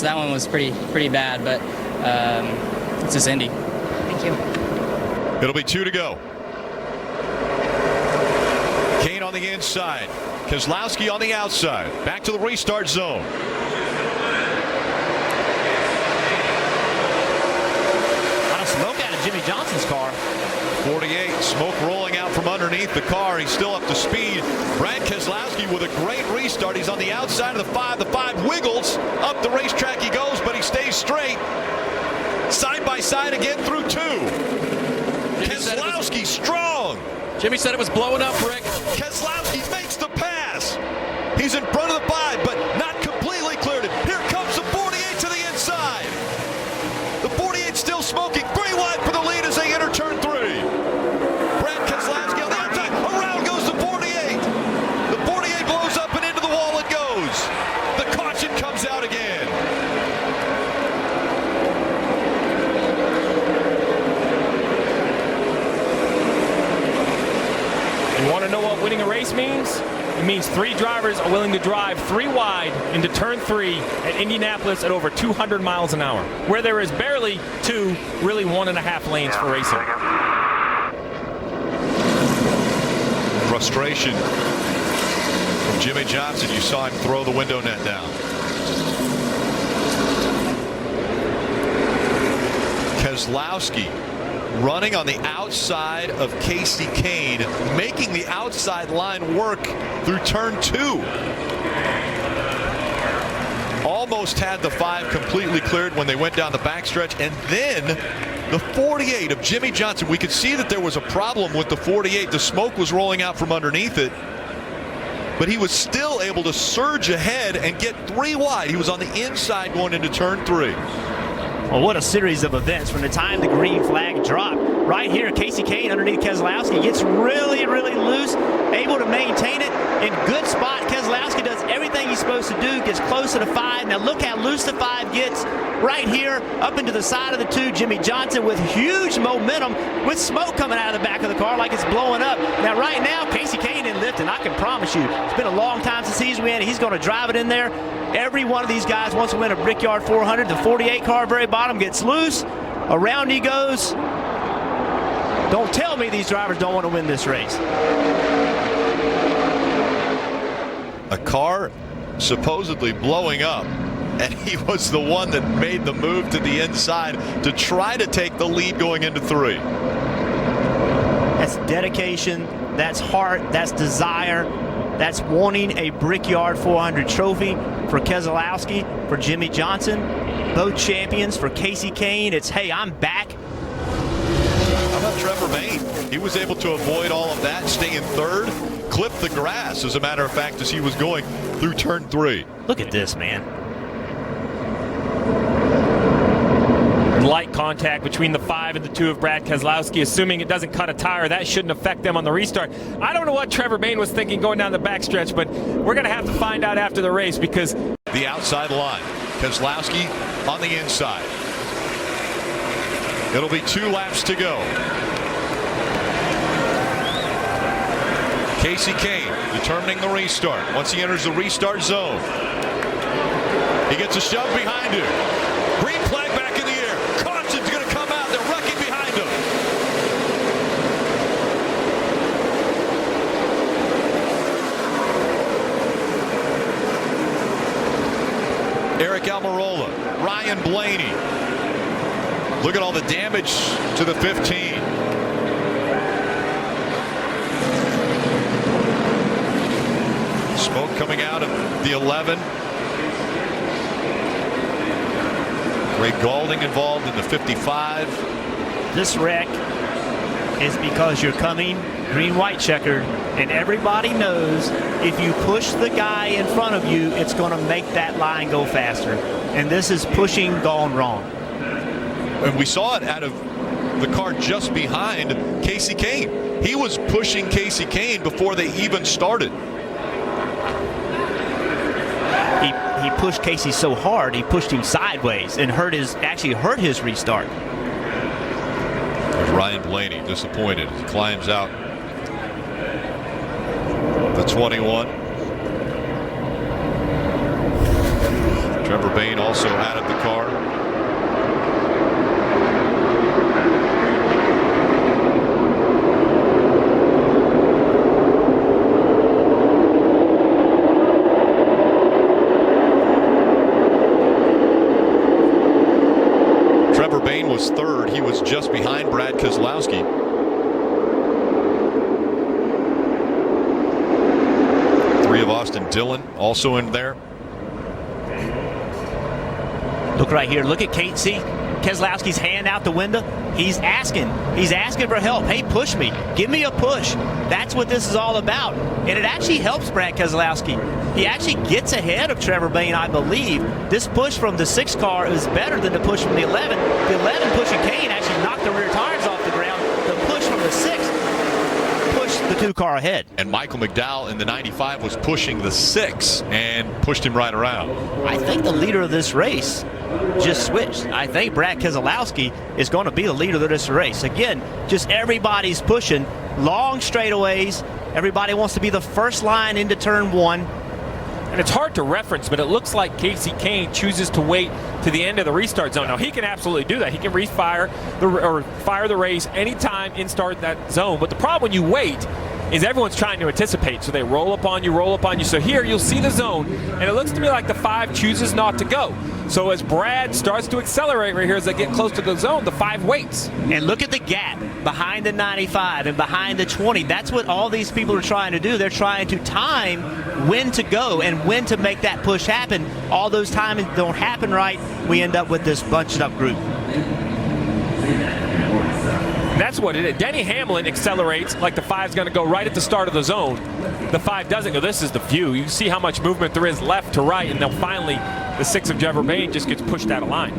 that one was pretty bad, but it's just Indy. Thank you. It'll be 2 to go. Kahne on the inside. Keselowski on the outside. Back to the restart zone. A lot of smoke out of Jimmy Johnson's car. 48, smoke rolling out from underneath the car. He's still up to speed. Brad Keselowski with a great restart. He's on the outside of the 5. The 5 wiggles. Up the racetrack he goes, but he stays straight. Side by side again through 2. Keselowski strong. Jimmy said it was blowing up, Rick. Keselowski makes the pass. He's in front of the 5, but not completely cleared it. Here comes the 48 to the inside. The 48 still smoking. 3 wide for the lead as they enter turn 3. Brad Keselowski on the outside. Around goes the 48. The 48 blows up and into the wall it goes. The caution comes out again. You want to know what winning a race means? It means 3 drivers are willing to drive 3 wide into turn 3 at Indianapolis at over 200 miles an hour, where there is barely 2, really 1.5 lanes for racing. Frustration from Jimmy Johnson. You saw him throw the window net down. Keselowski running on the outside of Kasey Kahne, making the outside line work through turn 2. Almost had the 5 completely cleared when they went down the backstretch, and then the 48 of Jimmy Johnson. We could see that there was a problem with the 48. The smoke was rolling out from underneath it, but he was still able to surge ahead and get 3 wide. He was on the inside going into turn 3. Well, what a series of events from the time the green flag dropped. Right here, Kasey Kahne underneath Keselowski gets really, really loose, able to maintain it in good spot. Keselowski does everything he's supposed to do, gets close to the 5. Now look how loose the 5 gets right here up into the side of the 2. Jimmy Johnson with huge momentum with smoke coming out of the back of the car like it's blowing up. Now right now, Kasey Kahne in lift, and I can promise you, it's been a long time since he's win. He's going to drive it in there. Every one of these guys wants to win a Brickyard 400. The 48 car, very bottom, gets loose. Around he goes. Don't tell me these drivers don't want to win this race. A car supposedly blowing up, and he was the one that made the move to the inside to try to take the lead going into 3. That's dedication, that's heart, that's desire, that's wanting a Brickyard 400 trophy for Keselowski, for Jimmy Johnson, both champions. For Kasey Kahne, it's, hey, I'm back. How about Trevor Bayne? He was able to avoid all of that, stay in 3rd, clip the grass, as a matter of fact, as he was going through turn 3. Look at this, man. Light contact between the 5 and the 2 of Brad Keselowski, assuming it doesn't cut a tire. That shouldn't affect them on the restart. I don't know what Trevor Bayne was thinking going down the backstretch, but we're going to have to find out after the race, because the outside line, Keselowski on the inside. It'll be 2 laps to go. Kasey Kahne determining the restart. Once he enters the restart zone, he gets a shove behind him. Green flag back in the air. Caution's going to come out. They're wrecking behind him. Eric Almirola, Ryan Blaney. Look at all the damage to the 15. Smoke coming out of the 11. Ray Gaulding involved in the 55. This wreck is because you're coming green-white checkered, and everybody knows if you push the guy in front of you, it's going to make that line go faster. And this is pushing gone wrong. And we saw it out of the car just behind Kasey Kahne. He was pushing Kasey Kahne before they even started. He pushed Kasey so hard, he pushed him sideways and actually hurt his restart. There's Ryan Blaney, disappointed. He climbs out the 21. Trevor Bayne also out of the car. Trevor Bayne was third. He was just behind Brad Keselowski. Three of Austin Dillon also in there. Look right here. Look at Casey Keselowski's hand out the window. He's asking for help. Hey, push me. Give me a push. That's what this is all about. And it actually helps Brad Keselowski. He actually gets ahead of Trevor Bayne, I believe. This push from the 6 car is better than the push from the 11. The 11 pushing Kahne actually knocked the rear tires off the ground. The push from the 6 pushed the 2 car ahead. And Michael McDowell in the 95 was pushing the 6 and pushed him right around. I think the leader of this race just switched. I think Brad Keselowski is going to be the leader of this race. Again, just everybody's pushing long straightaways. Everybody wants to be the first line into turn 1. And it's hard to reference, but it looks like Kasey Kahne chooses to wait to the end of the restart zone. Now, he can absolutely do that. He can fire the race anytime in start that zone. But the problem when you wait is everyone's trying to anticipate. So they roll up on you. So here you'll see the zone, and it looks to me like the 5 chooses not to go. So as Brad starts to accelerate right here as they get close to the zone, the 5 waits. And look at the gap behind the 95 and behind the 20. That's what all these people are trying to do. They're trying to time when to go and when to make that push happen. All those timings don't happen right. We end up with this bunched up group. That's what it is. Denny Hamlin accelerates like the 5's going to go right at the start of the zone. The 5 doesn't go. This is the view. You see how much movement there is left to right, and then finally the 6 of Trevor Bayne just gets pushed out of line.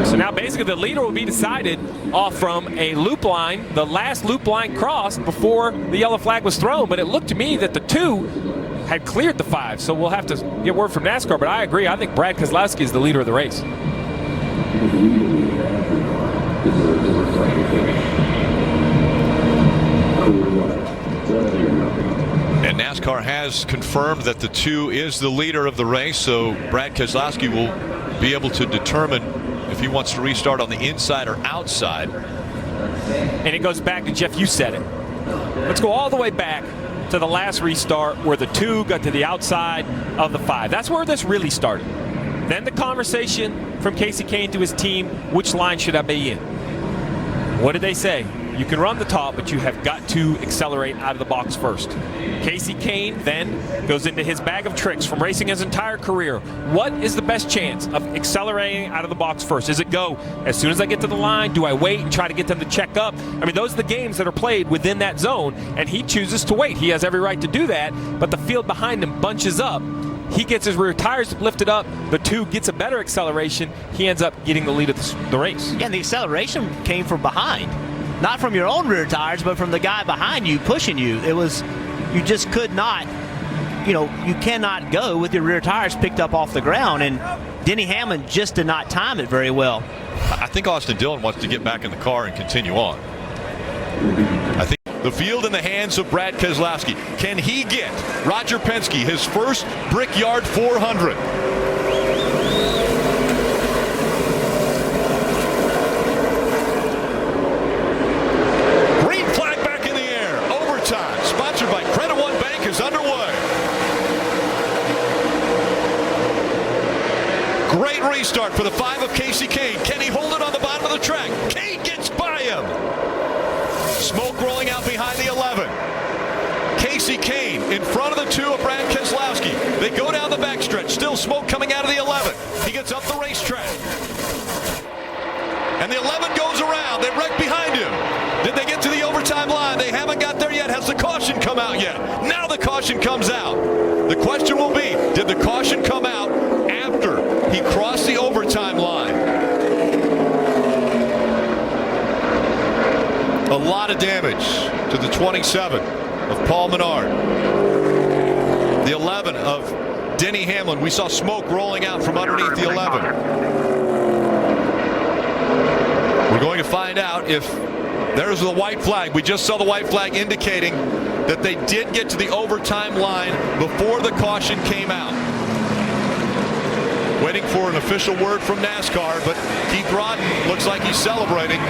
So now basically the leader will be decided off from a loop line, the last loop line crossed before the yellow flag was thrown. But it looked to me that the 2 had cleared the 5. So we'll have to get word from NASCAR. But I agree. I think Brad Keselowski is the leader of the race. And NASCAR has confirmed that the 2 is the leader of the race, so Brad Keselowski will be able to determine if he wants to restart on the inside or outside. And it goes back to Jeff, you said it. Let's go all the way back to the last restart where the 2 got to the outside of the 5. That's where this really started. Then the conversation from Kasey Kahne to his team, which line should I be in? What did they say? You can run the top, but you have got to accelerate out of the box first. Kasey Kahne then goes into his bag of tricks from racing his entire career. What is the best chance of accelerating out of the box first? Is it go as soon as I get to the line? Do I wait and try to get them to check up? I mean, those are the games that are played within that zone, and he chooses to wait. He has every right to do that, but the field behind him bunches up. He gets his rear tires lifted up. The 2 gets a better acceleration. He ends up getting the lead of the race. Yeah, and the acceleration came from behind. Not from your own rear tires, but from the guy behind you pushing you. It was, you just could not, you cannot go with your rear tires picked up off the ground. And Denny Hamlin just did not time it very well. I think Austin Dillon wants to get back in the car and continue on. I think the field in the hands of Brad Keselowski. Can he get Roger Penske his first Brickyard 400? Green flag back in the air. Overtime, sponsored by Credit One Bank, is underway. Great restart for the 5 of Kasey Kahne. Can he hold it on the bottom of the track? Kahne gets by him. Smoke rolling out behind the 11. Kasey Kahne in front of the 2 of Brad Keselowski. They go down the backstretch. Still smoke coming out of the 11. He gets up the racetrack. And the 11 goes around. They wreck behind him. Did they get to the overtime line? They haven't got there yet. Has the caution come out yet? Now the caution comes out. The question will be, did the caution come out after he crossed the overtime line? A lot of damage to the 27 of Paul Menard. The 11 of Denny Hamlin. We saw smoke rolling out from underneath the 11. We're going to find out if there's the white flag. We just saw the white flag indicating that they did get to the overtime line before the caution came out. waiting for an official word from NASCAR, but Keith Rodden looks like he's celebrating.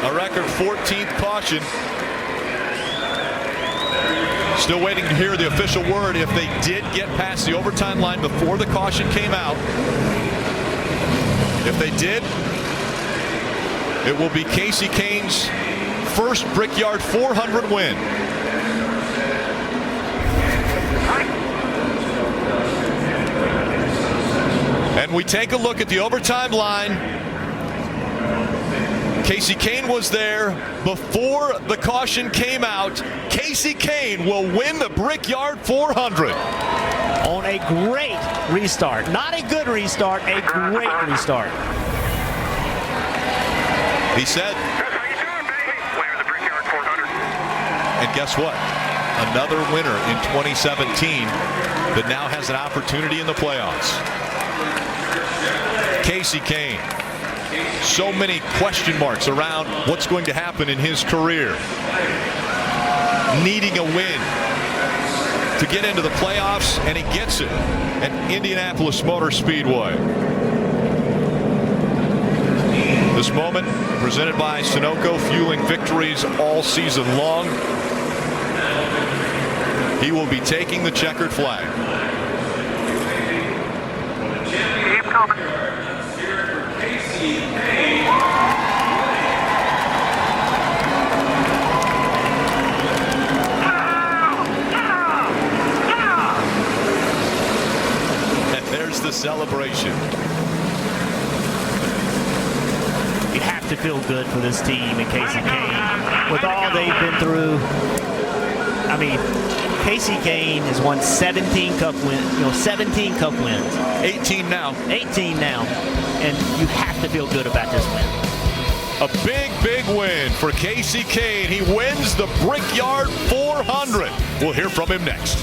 A record 14th caution. Still waiting to hear the official word if they did get past the overtime line before the caution came out. If they did, it will be Kasey Kahne's first Brickyard 400 win. And we take a look at the overtime line. Kasey Kahne was there before the caution came out. Kasey Kahne will win the Brickyard 400. On a great restart. Not a good restart, a great restart. He said. That's how you do it, baby. Winner of the Brickyard 400. And guess what? Another winner in 2017 that now has an opportunity in the playoffs. Kasey Kahne. So many question marks around what's going to happen in his career. Needing a win to get into the playoffs, and he gets it at Indianapolis Motor Speedway. This moment presented by Sunoco, fueling victories all season long. He will be taking the checkered flag. Keep coming. And there's the celebration. You have to feel good for this team and Kasey Kahne. With all they've been through, I mean, Kasey Kahne has won 17 Cup wins, 17 Cup wins. 18 now. 18 now. And you have to feel good about this win. A big, big win for Kasey Kahne. He wins the Brickyard 400. We'll hear from him next.